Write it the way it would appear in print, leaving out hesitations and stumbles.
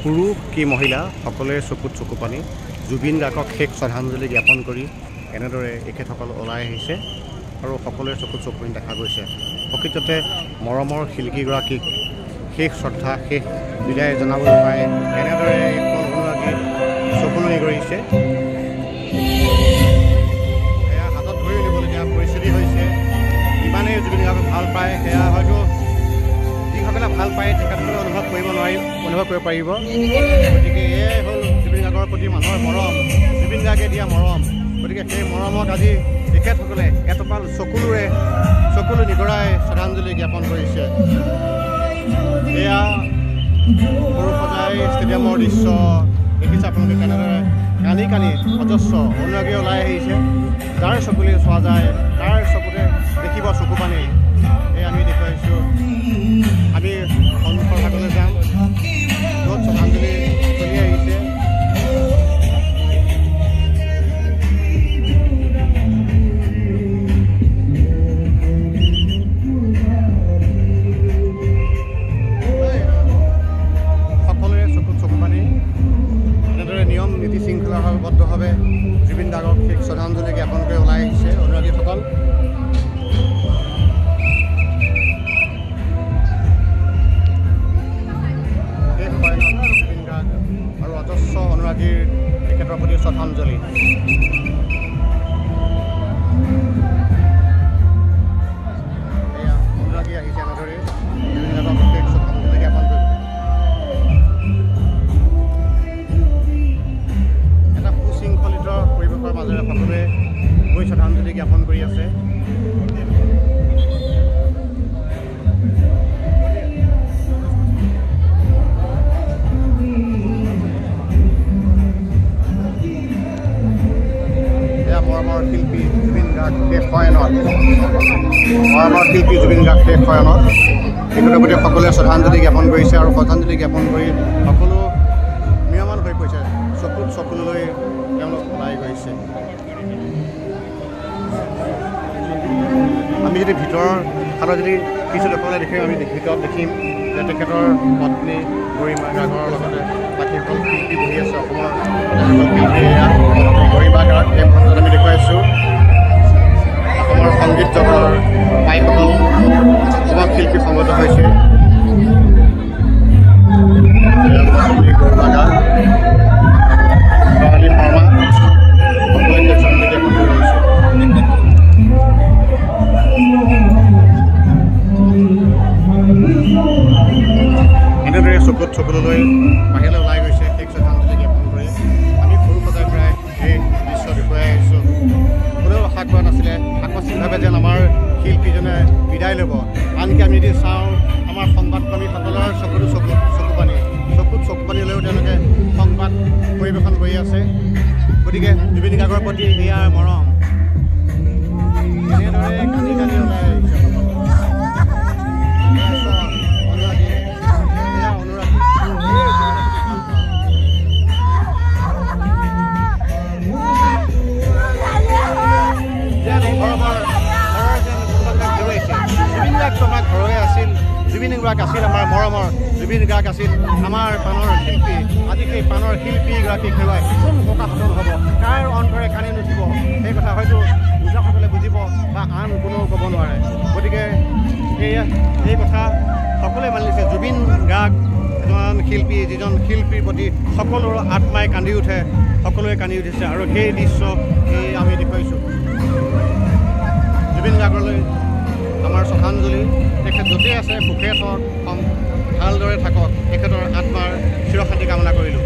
পুৰুষ কি মহিলা সকলোৰে চকুত চকু পানী জুবিন গাৰ্গক শেষ শ্ৰদ্ধাঞ্জলি জ্ঞাপন কৰি এনেদৰে এখেতসকল ওলাই আহিছে আৰু সকলোৰে চকুত চকু পানী দেখা গৈছে। প্ৰকৃততে মৰমৰ শিল্পীগৰাকীক শেষ শ্ৰদ্ধা শেষ বিদায় জনাবলৈ পাই এনেদৰে অনুৰাগী চকুলনি কৰিছে। এয়া হাতত ধৰি নিবলগীয়া পৰিস্থিতি হৈছে। ইমানেই জুবিন গাৰ্গক ভাল পায় সেয়া হয়তো যিসকলে ভাল পায় তেখেতসকলে অনুভৱ কৰিব পাৰিব। গতিকে এয়াই হ'ল জুবিন গাৰ্গৰ প্ৰতি মানুহৰ মৰম, জুবিন গাৰ্গে দিয়া মৰম। গতিকে সেই মৰমত আজি তেখেতসকলে এটোপাল চকুলো নিগৰাই শ্ৰদ্ধাঞ্জলি জ্ঞাপন কৰিছে। এয়া সৰুসজাই ষ্টেডিয়ামৰ দৃশ্য দেখিছে আপোনালোকে কেনেদৰে কানি কানি অজস্ৰ অনুৰাগী ওলাই আহিছে। যাৰ চকুলে চোৱা যায় তাৰ চকুতে দেখিব চকু পানী। এই আমি দেখুৱাইছোঁ। আমি সন্মুখৰ ভাগলৈ যাম য'ত শ্ৰদ্ধাঞ্জলি চলি আহিছে। সকলোৰে চকুত চকু পানী। এনেদৰে নিয়ম নীতি শৃংখলাবদ্ধভাৱে জুবিন গাৰ্গক শেষ শ্ৰদ্ধাঞ্জলি জ্ঞাপন কৰি ওলাই আহিছে অনুৰাগীসকল। আৰু অজস্ৰ অনুৰাগীৰ তেখেতৰ প্ৰতি শ্ৰদ্ধাঞ্জলি। এয়া অনুৰাগী আহিছে এনেদৰে জুবিন গাৰ্গক শেষ শ্ৰদ্ধাঞ্জলি জ্ঞাপন কৰিব। এটা সুশৃংখলিত পৰিৱেশৰ মাজেৰে সকলোৱে গৈ শ্ৰদ্ধাঞ্জলি জ্ঞাপন কৰি আছে। মৰমৰ শিল্পী জুবিন গাৰ্গ শেষ শয়নত তেখেতৰ প্ৰতি সকলোৱে শ্ৰদ্ধাঞ্জলি জ্ঞাপন কৰিছে আৰু শ্ৰদ্ধাঞ্জলি জ্ঞাপন কৰি সকলো নিয়মান হৈ পৰিছে। চকুত চকুলৈ তেওঁলোক ওলাই গৈছে। আমি যদি ভিতৰৰ ফালত যদি কিছু দেখুৱালে দেখিম, আমি ভিতৰত দেখিম যে তেখেতৰ পত্নী গৰিমা গাৰ্গৰ লগতে বাকীসকল শিল্পী বহি আছে। অসমৰ শিল্পী গৰিমা গাৰ্গ এই মুহূৰ্তত আমি দেখুৱাইছোঁ। অসমৰ সংগীত জগতৰ প্ৰায়সকল অসমৰ শিল্পী সমবেত হৈছে। গৰিমা গাৰ্গ, ছোৱালী শৰ্মা সকলোকে শ্ৰদ্ধাঞ্জলি জ্ঞাপন কৰি আহিছে। এনেদৰে চকুত চকুলৈ বাহিৰলৈ ওলাই গৈছে শেষ শ্ৰদ্ধাঞ্জলি জ্ঞাপন কৰি। আমি সৰুসজাই প্ৰায় এই দৃশ্য দেখুৱাই আহিছোঁ। কোনেও আশা কৰা নাছিলে আকস্মিকভাৱে যেন আমাৰ শিল্পীজনে বিদায় ল'ব। আনকি আমি যদি চাওঁ আমাৰ সংবাদকৰ্মীসকলৰ চকুত চকু পানী লৈও তেওঁলোকে সংবাদ পৰিৱেশন কৰি আছে। গতিকে জুবিন গাৰ্গৰ প্ৰতি এয়াৰ মৰম। এনেদৰে কানি কানি ওলাই আহিছে। জুবিন গাৰ্গ আছিল আমাৰ মৰমৰ, জুবিন গাৰ্গ আছিল আমাৰ প্ৰাণৰ শিল্পী। আজি সেই প্ৰাণৰ শিল্পীগৰাকীক হেৰুৱাই কোন শোকাহতন হ'ব, কাৰ অন্তৰে কান্দি নুঠিব, সেই কথা হয়তো বুজাসকলে বুজিব বা আন কোনেও ক'ব নোৱাৰে। গতিকে এই কথা সকলোৱে মানি লৈছে। জুবিন গাৰ্গ এজন শিল্পী, যিজন শিল্পীৰ প্ৰতি সকলোৰে আত্মাই কান্দি উঠে, সকলোৱে কান্দি উঠিছে। আৰু সেই দৃশ্য আমি দেখুৱাইছোঁ। জুবিন গাৰ্গলৈ আমাৰ শ্ৰদ্ধাঞ্জলি। তেখেত য'তেই আছে সুখে থাকক, ভালদৰে থাকক, তেখেতৰ আত্মাৰ চিৰশান্তি কামনা কৰিলোঁ।